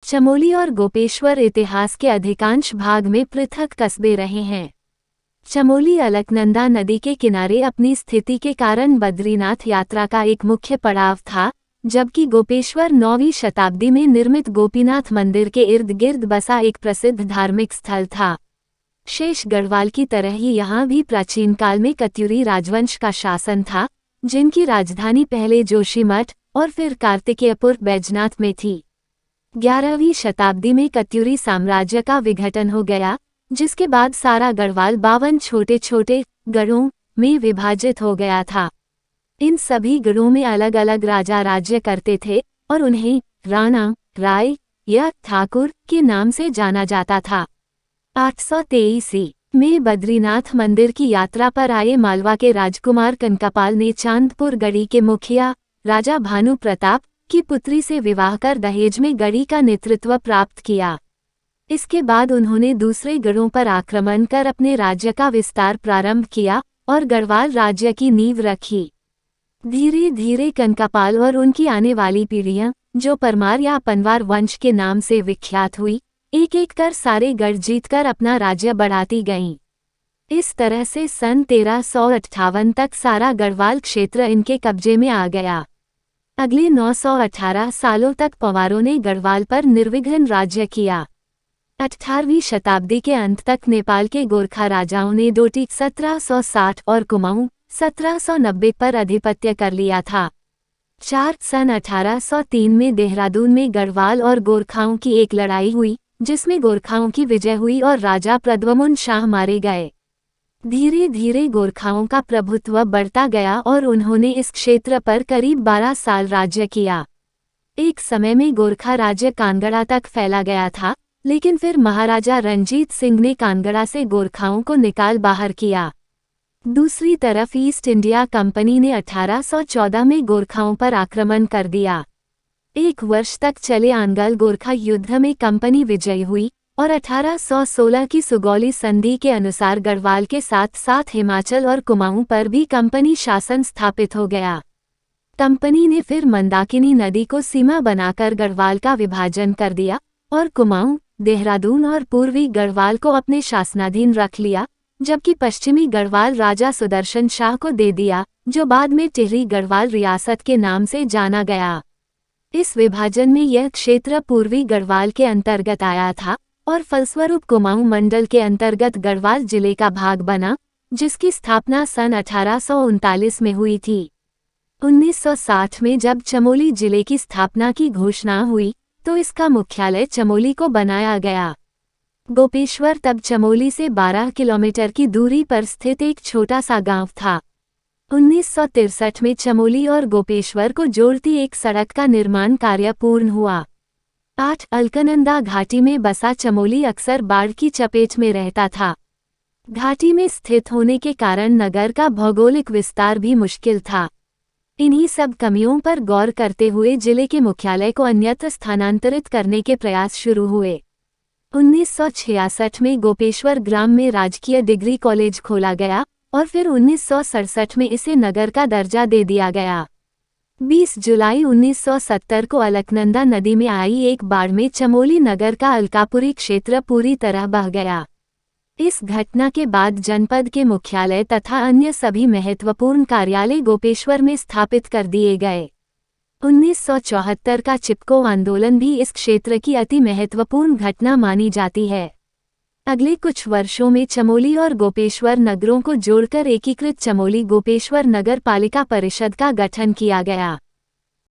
चमोली और गोपेश्वर इतिहास के अधिकांश भाग में पृथक कस्बे रहे हैं। चमोली अलकनंदा नदी के किनारे अपनी स्थिति के कारण बद्रीनाथ यात्रा का एक मुख्य पड़ाव था, जबकि गोपेश्वर 9वीं शताब्दी में निर्मित गोपीनाथ मंदिर के इर्द गिर्द बसा एक प्रसिद्ध धार्मिक स्थल था। शेष गढ़वाल की तरह ही यहाँ भी प्राचीन काल में कत्यूरी राजवंश का शासन था, जिनकी राजधानी पहले जोशीमठ और फिर कार्तिकेयपुर बैजनाथ में थी। 11वीं शताब्दी में कत्यूरी साम्राज्य का विघटन हो गया, जिसके बाद सारा गढ़वाल 52 छोटे छोटे गढ़ों में विभाजित हो गया था। इन सभी गढ़ों में अलग अलग राजा राज्य करते थे और उन्हें राणा, राय या ठाकुर के नाम से जाना जाता था। 823 में बद्रीनाथ मंदिर की यात्रा पर आए मालवा के राजकुमार कनकापाल ने चांदपुर गढ़ी के मुखिया राजा भानु प्रताप की पुत्री से विवाह कर दहेज में गढ़ी का नेतृत्व प्राप्त किया। इसके बाद उन्होंने दूसरे गढ़ों पर आक्रमण कर अपने राज्य का विस्तार प्रारंभ किया और गढ़वाल राज्य की नींव रखी। धीरे धीरे कनकापाल और उनकी आने वाली पीढ़ियां, जो परमार या पनवार वंश के नाम से विख्यात हुई, एक एक कर सारे गढ़ जीतकर अपना राज्य बढ़ाती गईं। इस तरह से सन 1358 तक सारा गढ़वाल क्षेत्र इनके कब्जे में आ गया। अगले 918 सालों तक पंवारों ने गढ़वाल पर निर्विघ्न राज्य किया। 18वीं शताब्दी के अंत तक नेपाल के गोरखा राजाओं ने डोटी 1760 और कुमाऊं 1790 पर अधिपत्य कर लिया था। सन 1803 में देहरादून में गढ़वाल और गोरखाओं की एक लड़ाई हुई, जिसमें गोरखाओं की विजय हुई और राजा प्रद्युम्न शाह मारे गए। धीरे धीरे गोरखाओं का प्रभुत्व बढ़ता गया और उन्होंने इस क्षेत्र पर करीब 12 साल राज्य किया। एक समय में गोरखा राज्य कांगड़ा तक फैला गया था, लेकिन फिर महाराजा रणजीत सिंह ने कांगड़ा से गोरखाओं को निकाल बाहर किया। दूसरी तरफ ईस्ट इंडिया कंपनी ने 1814 में गोरखाओं पर आक्रमण कर दिया। एक वर्ष तक चले आंगल गोरखा युद्ध में कंपनी विजयी हुई और 1816 की सुगौली संधि के अनुसार गढ़वाल के साथ साथ हिमाचल और कुमाऊं पर भी कंपनी शासन स्थापित हो गया। कंपनी ने फिर मंदाकिनी नदी को सीमा बनाकर गढ़वाल का विभाजन कर दिया और कुमाऊं, देहरादून और पूर्वी गढ़वाल को अपने शासनाधीन रख लिया, जबकि पश्चिमी गढ़वाल राजा सुदर्शन शाह को दे दिया, जो बाद में टिहरी गढ़वाल रियासत के नाम से जाना गया। इस विभाजन में यह क्षेत्र पूर्वी गढ़वाल के अंतर्गत आया था और फलस्वरूप कुमाऊं मंडल के अंतर्गत गढ़वाल जिले का भाग बना, जिसकी स्थापना सन 1839 में हुई थी। 1960 में जब चमोली जिले की स्थापना की घोषणा हुई, तो इसका मुख्यालय चमोली को बनाया गया। गोपेश्वर तब चमोली से 12 किलोमीटर की दूरी पर स्थित एक छोटा सा गांव था। 1963 में चमोली और गोपेश्वर को जोड़ती एक सड़क का निर्माण कार्य पूर्ण हुआ। 8 अलकनंदा घाटी में बसा चमोली अक्सर बाढ़ की चपेट में रहता था। घाटी में स्थित होने के कारण नगर का भौगोलिक विस्तार भी मुश्किल था। इन्हीं सब कमियों पर गौर करते हुए जिले के मुख्यालय को अन्यत्र स्थानांतरित करने के प्रयास शुरू हुए। 1966 में गोपेश्वर ग्राम में राजकीय डिग्री कॉलेज खोला गया और फिर 1967 में इसे नगर का दर्जा दे दिया गया। 20 जुलाई 1970 को अलकनंदा नदी में आई एक बाढ़ में चमोली नगर का अलकापुरी क्षेत्र पूरी तरह बह गया। इस घटना के बाद जनपद के मुख्यालय तथा अन्य सभी महत्वपूर्ण कार्यालय गोपेश्वर में स्थापित कर दिए गए। 1974 का चिपको आंदोलन भी इस क्षेत्र की अति महत्वपूर्ण घटना मानी जाती है। अगले कुछ वर्षों में चमोली और गोपेश्वर नगरों को जोड़कर एकीकृत चमोली गोपेश्वर नगर पालिका परिषद का गठन किया गया।